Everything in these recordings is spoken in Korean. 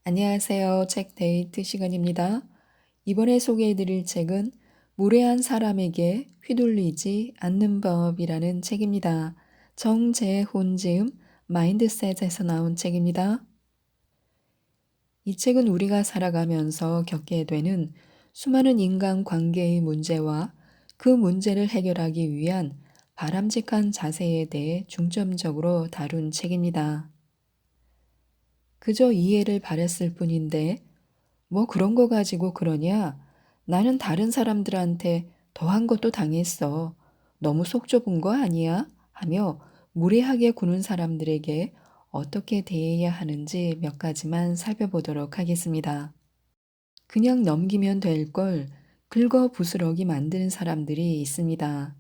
안녕하세요. 책 데이트 시간입니다. 이번에 소개해드릴 책은 무례한 사람에게 휘둘리지 않는 법이라는 책입니다. 정재혼 지음 마인드셋에서 나온 책입니다. 이 책은 우리가 살아가면서 겪게 되는 수많은 인간 관계의 문제와 그 문제를 해결하기 위한 바람직한 자세에 대해 중점적으로 다룬 책입니다. 그저 이해를 바랬을 뿐인데 뭐 그런 거 가지고 그러냐? 나는 다른 사람들한테 더한 것도 당했어. 너무 속 좁은 거 아니야? 하며 무례하게 구는 사람들에게 어떻게 대해야 하는지 몇 가지만 살펴보도록 하겠습니다. 그냥 넘기면 될 걸 긁어 부스러기 만드는 사람들이 있습니다.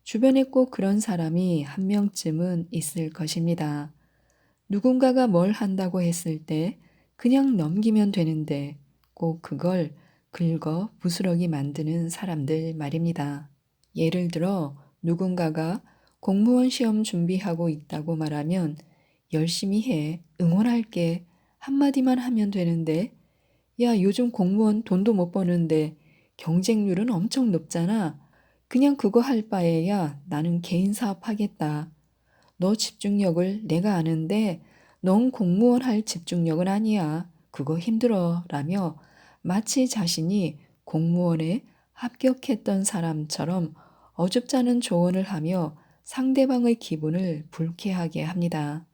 주변에 꼭 그런 사람이 한 명쯤은 있을 것입니다. 누군가가 뭘 한다고 했을 때 그냥 넘기면 되는데 꼭 그걸 긁어 부스러기 만드는 사람들 말입니다. 예를 들어 누군가가 공무원 시험 준비하고 있다고 말하면 열심히 해, 응원할게 한마디만 하면 되는데 야, 요즘 공무원 돈도 못 버는데 경쟁률은 엄청 높잖아. 그냥 그거 할 바에야 나는 개인 사업하겠다. 너 집중력을 내가 아는데 넌 공무원 할 집중력은 아니야. 그거 힘들어. 라며 마치 자신이 공무원에 합격했던 사람처럼 어줍잖은 조언을 하며 상대방의 기분을 불쾌하게 합니다.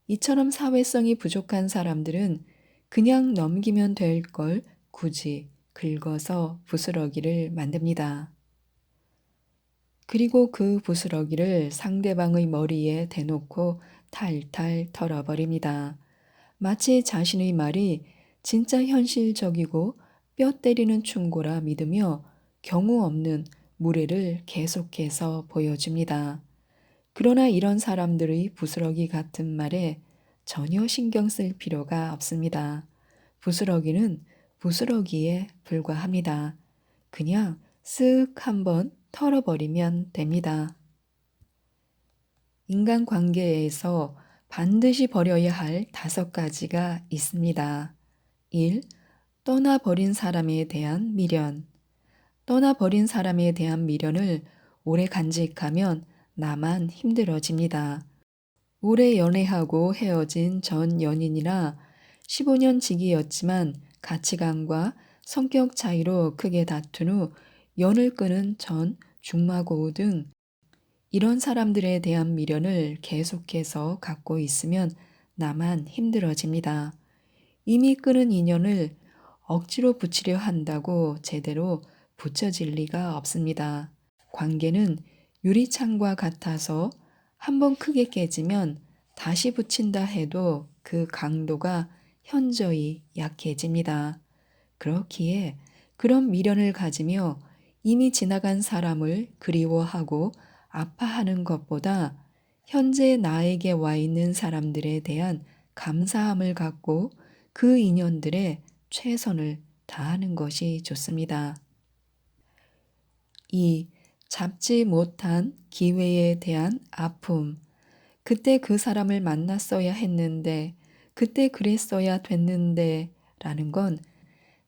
이처럼 사회성이 부족한 사람들은 그냥 넘기면 될 걸 굳이 긁어서 부스러기를 만듭니다. 그리고 그 부스러기를 상대방의 머리에 대놓고 탈탈 털어버립니다. 마치 자신의 말이 진짜 현실적이고 뼈 때리는 충고라 믿으며 경우 없는 무례를 계속해서 보여줍니다. 그러나 이런 사람들의 부스러기 같은 말에 전혀 신경 쓸 필요가 없습니다. 부스러기는 부스러기에 불과합니다. 그냥 쓱 한번 털어버리면 됩니다. 인간관계에서 반드시 버려야 할 5가지가 있습니다. 1. 떠나버린 사람에 대한 미련. 떠나버린 사람에 대한 미련을 오래 간직하면 나만 힘들어집니다. 오래 연애하고 헤어진 전 연인이나 15년 지기였지만 가치관과 성격 차이로 크게 다툰 후 연을 끊은 전 중마고우 등 이런 사람들에 대한 미련을 계속해서 갖고 있으면 나만 힘들어집니다. 이미 끊은 인연을 억지로 붙이려 한다고 제대로 붙여질 리가 없습니다. 관계는 유리창과 같아서 한번 크게 깨지면 다시 붙인다 해도 그 강도가 현저히 약해집니다. 그렇기에 그런 미련을 가지며 이미 지나간 사람을 그리워하고 아파하는 것보다 현재 나에게 와 있는 사람들에 대한 감사함을 갖고 그 인연들에 최선을 다하는 것이 좋습니다. 2. 잡지 못한 기회에 대한 아픔. 그때 그 사람을 만났어야 했는데, 그때 그랬어야 됐는데, 라는 건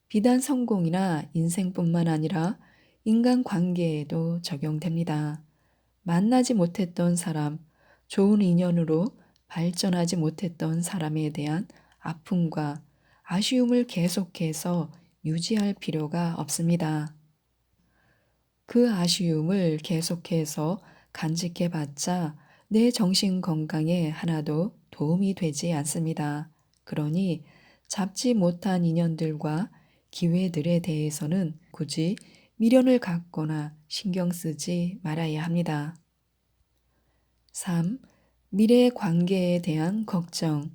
비단 성공이나 인생뿐만 아니라 인간관계에도 적용됩니다. 만나지 못했던 사람, 좋은 인연으로 발전하지 못했던 사람에 대한 아픔과 아쉬움을 계속해서 유지할 필요가 없습니다. 그 아쉬움을 계속해서 간직해봤자 내 정신 건강에 하나도 도움이 되지 않습니다. 그러니 잡지 못한 인연들과 기회들에 대해서는 굳이 미련을 갖거나 신경 쓰지 말아야 합니다. 3. 미래의 관계에 대한 걱정.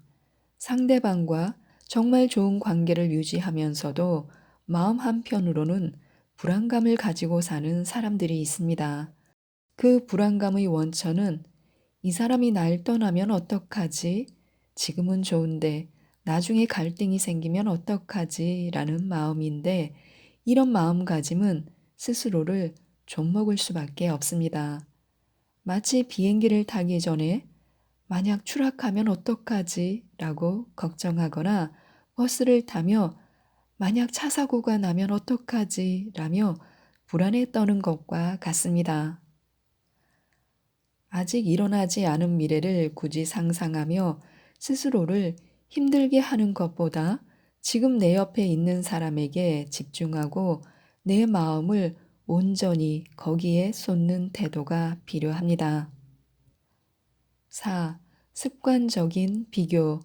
상대방과 정말 좋은 관계를 유지하면서도 마음 한편으로는 불안감을 가지고 사는 사람들이 있습니다. 그 불안감의 원천은 이 사람이 날 떠나면 어떡하지? 지금은 좋은데 나중에 갈등이 생기면 어떡하지? 라는 마음인데 이런 마음가짐은 스스로를 좀먹을 수밖에 없습니다. 마치 비행기를 타기 전에 만약 추락하면 어떡하지? 라고 걱정하거나 버스를 타며 만약 차 사고가 나면 어떡하지? 라며 불안에 떠는 것과 같습니다. 아직 일어나지 않은 미래를 굳이 상상하며 스스로를 힘들게 하는 것보다 지금 내 옆에 있는 사람에게 집중하고 내 마음을 온전히 거기에 쏟는 태도가 필요합니다. 4. 습관적인 비교.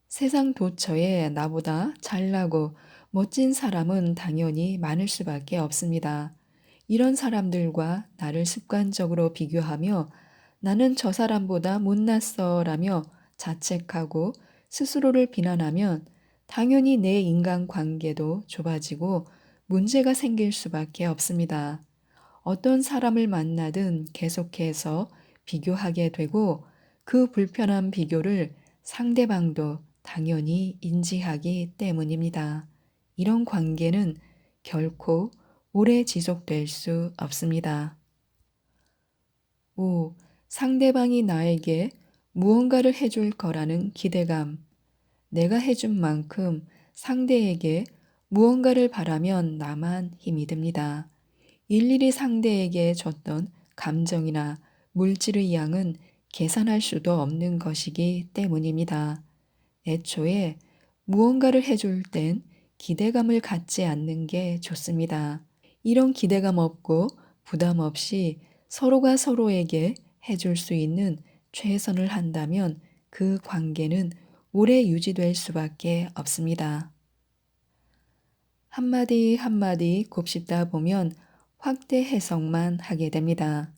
세상 도처에 나보다 잘나고 멋진 사람은 당연히 많을 수밖에 없습니다. 이런 사람들과 나를 습관적으로 비교하며 나는 저 사람보다 못났어 라며 자책하고 스스로를 비난하면 당연히 내 인간관계도 좁아지고 문제가 생길 수밖에 없습니다. 어떤 사람을 만나든 계속해서 비교하게 되고 그 불편한 비교를 상대방도 당연히 인지하기 때문입니다. 이런 관계는 결코 오래 지속될 수 없습니다. 5. 상대방이 나에게 무언가를 해줄 거라는 기대감. 내가 해준 만큼 상대에게 무언가를 바라면 나만 힘이 듭니다. 일일이 상대에게 줬던 감정이나 물질의 양은 계산할 수도 없는 것이기 때문입니다. 애초에 무언가를 해줄 땐 기대감을 갖지 않는 게 좋습니다. 이런 기대감 없고 부담 없이 서로가 서로에게 해줄 수 있는 최선을 한다면 그 관계는 오래 유지될 수밖에 없습니다. 한마디 한마디 곱씹다 보면 확대 해석만 하게 됩니다.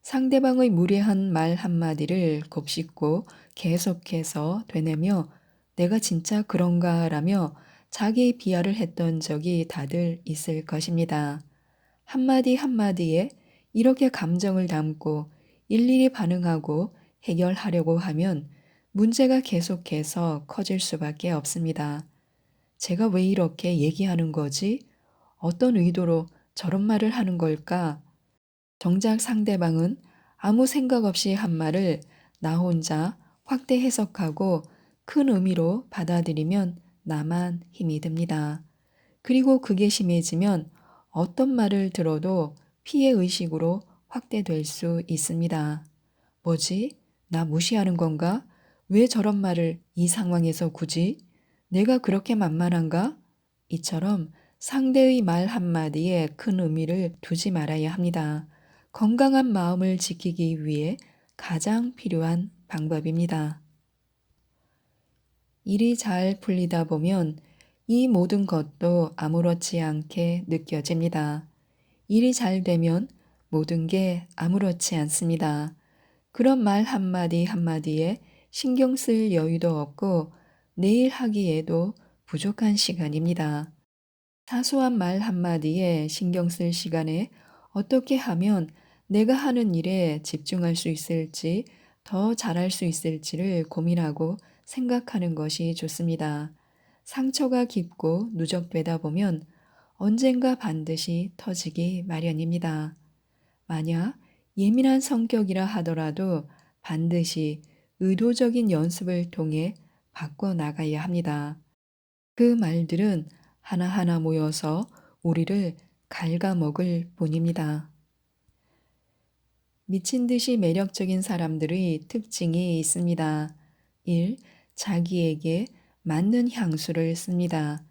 상대방의 무례한 말 한마디를 곱씹고 계속해서 되뇌며 내가 진짜 그런가 라며 자기 비하를 했던 적이 다들 있을 것입니다. 한마디 한마디에 이렇게 감정을 담고 일일이 반응하고 해결하려고 하면 문제가 계속해서 커질 수밖에 없습니다. 제가 왜 이렇게 얘기하는 거지? 어떤 의도로 저런 말을 하는 걸까? 정작 상대방은 아무 생각 없이 한 말을 나 혼자 확대 해석하고 큰 의미로 받아들이면 나만 힘이 듭니다. 그리고 그게 심해지면 어떤 말을 들어도 피해 의식으로 확대될 수 있습니다. 뭐지? 나 무시하는 건가? 왜 저런 말을 이 상황에서 굳이? 내가 그렇게 만만한가? 이처럼 상대의 말 한마디에 큰 의미를 두지 말아야 합니다. 건강한 마음을 지키기 위해 가장 필요한 방법입니다. 일이 잘 풀리다 보면 이 모든 것도 아무렇지 않게 느껴집니다. 일이 잘 되면 모든 게 아무렇지 않습니다. 그런 말 한마디 한마디에 신경 쓸 여유도 없고 내일 하기에도 부족한 시간입니다. 사소한 말 한마디에 신경 쓸 시간에 어떻게 하면 내가 하는 일에 집중할 수 있을지, 더 잘할 수 있을지를 고민하고 생각하는 것이 좋습니다. 상처가 깊고 누적되다 보면 언젠가 반드시 터지기 마련입니다. 만약 예민한 성격이라 하더라도 반드시 의도적인 연습을 통해 바꿔 나가야 합니다. 그 말들은 하나하나 모여서 우리를 갉아먹을 뿐입니다. 미친 듯이 매력적인 사람들의 특징이 있습니다. 1. 자기에게 맞는 향수를 씁니다.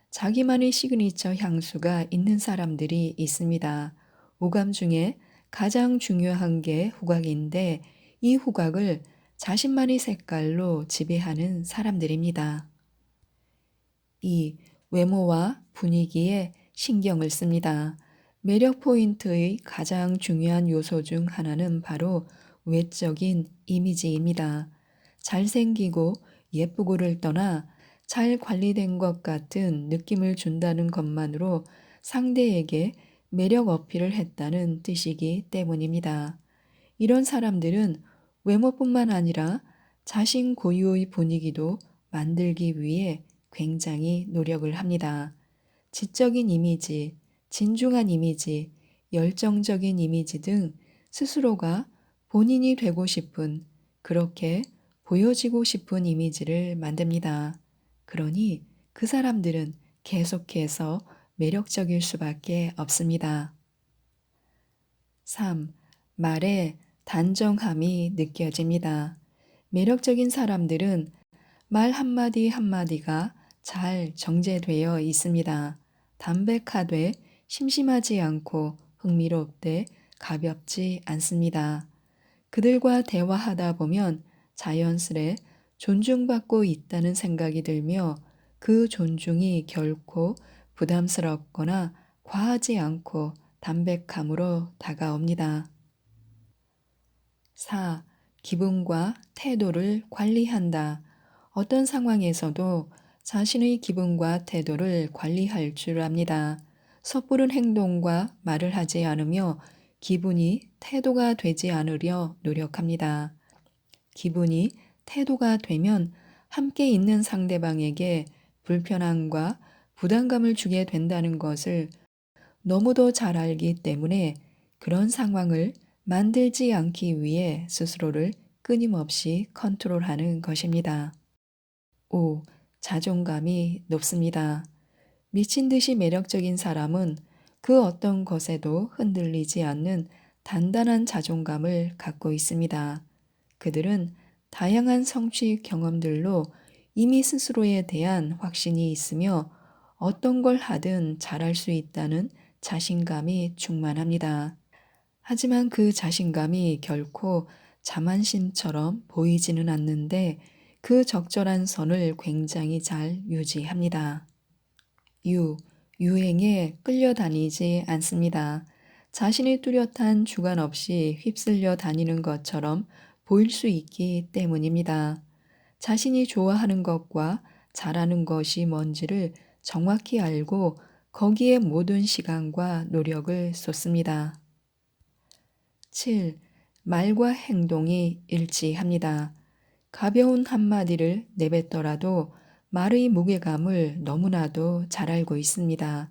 자기만의 시그니처 향수가 있는 사람들이 있습니다. 오감 중에 가장 중요한 게 후각인데 이 후각을 자신만의 색깔로 지배하는 사람들입니다. 2. 외모와 분위기에 신경을 씁니다. 매력 포인트의 가장 중요한 요소 중 하나는 바로 외적인 이미지입니다. 잘생기고 예쁘고를 떠나 잘 관리된 것 같은 느낌을 준다는 것만으로 상대에게 매력 어필을 했다는 뜻이기 때문입니다. 이런 사람들은 외모뿐만 아니라 자신 고유의 분위기도 만들기 위해 굉장히 노력을 합니다. 지적인 이미지, 진중한 이미지, 열정적인 이미지 등 스스로가 본인이 되고 싶은, 그렇게 보여지고 싶은 이미지를 만듭니다. 그러니 그 사람들은 계속해서 매력적일 수밖에 없습니다. 3. 말에 단정함이 느껴집니다. 매력적인 사람들은 말 한마디 한마디가 잘 정제되어 있습니다. 담백하되 심심하지 않고 흥미롭되 가볍지 않습니다. 그들과 대화하다 보면 자연스레 존중받고 있다는 생각이 들며 그 존중이 결코 부담스럽거나 과하지 않고 담백함으로 다가옵니다. 4. 기분과 태도를 관리한다. 어떤 상황에서도 자신의 기분과 태도를 관리할 줄 압니다. 섣부른 행동과 말을 하지 않으며 기분이 태도가 되지 않으려 노력합니다. 기분이 태도가 되면 함께 있는 상대방에게 불편함과 부담감을 주게 된다는 것을 너무도 잘 알기 때문에 그런 상황을 만들지 않기 위해 스스로를 끊임없이 컨트롤하는 것입니다. 5. 자존감이 높습니다. 미친 듯이 매력적인 사람은 그 어떤 것에도 흔들리지 않는 단단한 자존감을 갖고 있습니다. 그들은 다양한 성취 경험들로 이미 스스로에 대한 확신이 있으며 어떤 걸 하든 잘할 수 있다는 자신감이 충만합니다. 하지만 그 자신감이 결코 자만심처럼 보이지는 않는데 그 적절한 선을 굉장히 잘 유지합니다. 유행에 끌려다니지 않습니다. 자신의 뚜렷한 주관 없이 휩쓸려 다니는 것처럼 보일 수 있기 때문입니다. 자신이 좋아하는 것과 잘하는 것이 뭔지를 정확히 알고 거기에 모든 시간과 노력을 쏟습니다. 7. 말과 행동이 일치합니다. 가벼운 한마디를 내뱉더라도 말의 무게감을 너무나도 잘 알고 있습니다.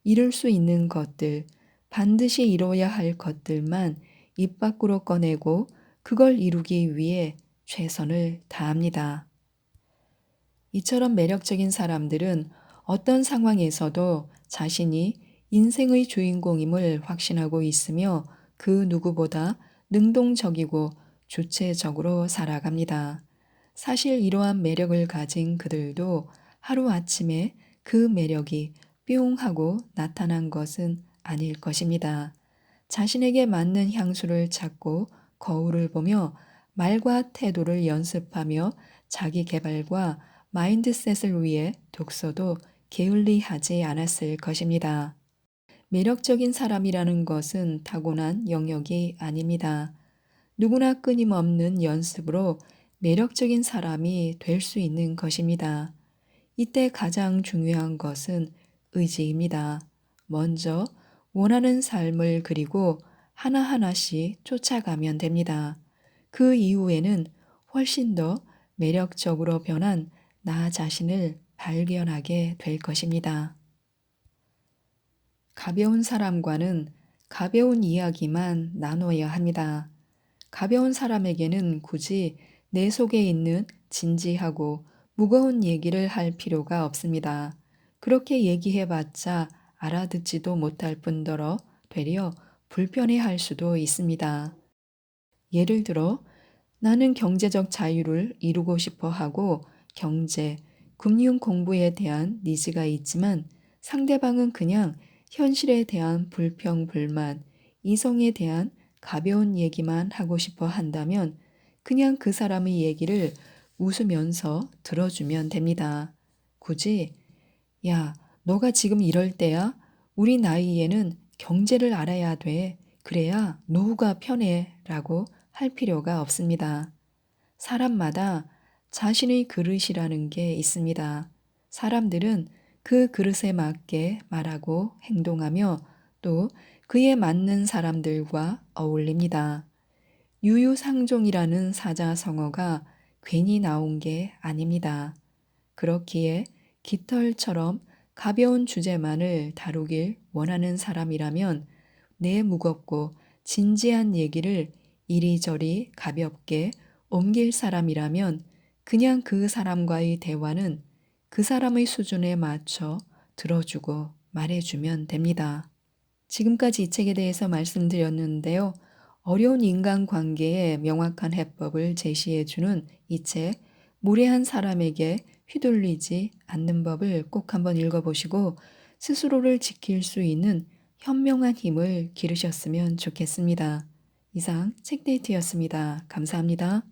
이룰 수 있는 것들, 반드시 이뤄야 할 것들만 입 밖으로 꺼내고 그걸 이루기 위해 최선을 다합니다. 이처럼 매력적인 사람들은 어떤 상황에서도 자신이 인생의 주인공임을 확신하고 있으며 그 누구보다 능동적이고 주체적으로 살아갑니다. 사실 이러한 매력을 가진 그들도 하루아침에 그 매력이 뿅 하고 나타난 것은 아닐 것입니다. 자신에게 맞는 향수를 찾고 거울을 보며 말과 태도를 연습하며 자기 개발과 마인드셋을 위해 독서도 게을리하지 않았을 것입니다. 매력적인 사람이라는 것은 타고난 영역이 아닙니다. 누구나 끊임없는 연습으로 매력적인 사람이 될 수 있는 것입니다. 이때 가장 중요한 것은 의지입니다. 먼저 원하는 삶을 그리고 하나하나씩 쫓아가면 됩니다. 그 이후에는 훨씬 더 매력적으로 변한 나 자신을 발견하게 될 것입니다. 가벼운 사람과는 가벼운 이야기만 나눠야 합니다. 가벼운 사람에게는 굳이 내 속에 있는 진지하고 무거운 얘기를 할 필요가 없습니다. 그렇게 얘기해봤자 알아듣지도 못할 뿐더러 되려 불편해할 수도 있습니다. 예를 들어 나는 경제적 자유를 이루고 싶어 하고 경제, 금융 공부에 대한 니즈가 있지만 상대방은 그냥 현실에 대한 불평, 불만, 이성에 대한 가벼운 얘기만 하고 싶어 한다면 그냥 그 사람의 얘기를 웃으면서 들어주면 됩니다. 굳이, 야, 너가 지금 이럴 때야? 우리 나이에는 경제를 알아야 돼. 그래야 노후가 편해. 라고 할 필요가 없습니다. 사람마다 자신의 그릇이라는 게 있습니다. 사람들은 그 그릇에 맞게 말하고 행동하며 또 그에 맞는 사람들과 어울립니다. 유유상종이라는 사자성어가 괜히 나온 게 아닙니다. 그렇기에 깃털처럼 가벼운 주제만을 다루길 원하는 사람이라면 내 무겁고 진지한 얘기를 이리저리 가볍게 옮길 사람이라면 그냥 그 사람과의 대화는 그 사람의 수준에 맞춰 들어주고 말해주면 됩니다. 지금까지 이 책에 대해서 말씀드렸는데요. 어려운 인간관계에 명확한 해법을 제시해주는 이 책, 무례한 사람에게 휘둘리지 않는 법을 꼭 한번 읽어보시고 스스로를 지킬 수 있는 현명한 힘을 기르셨으면 좋겠습니다. 이상 책데이트였습니다. 감사합니다.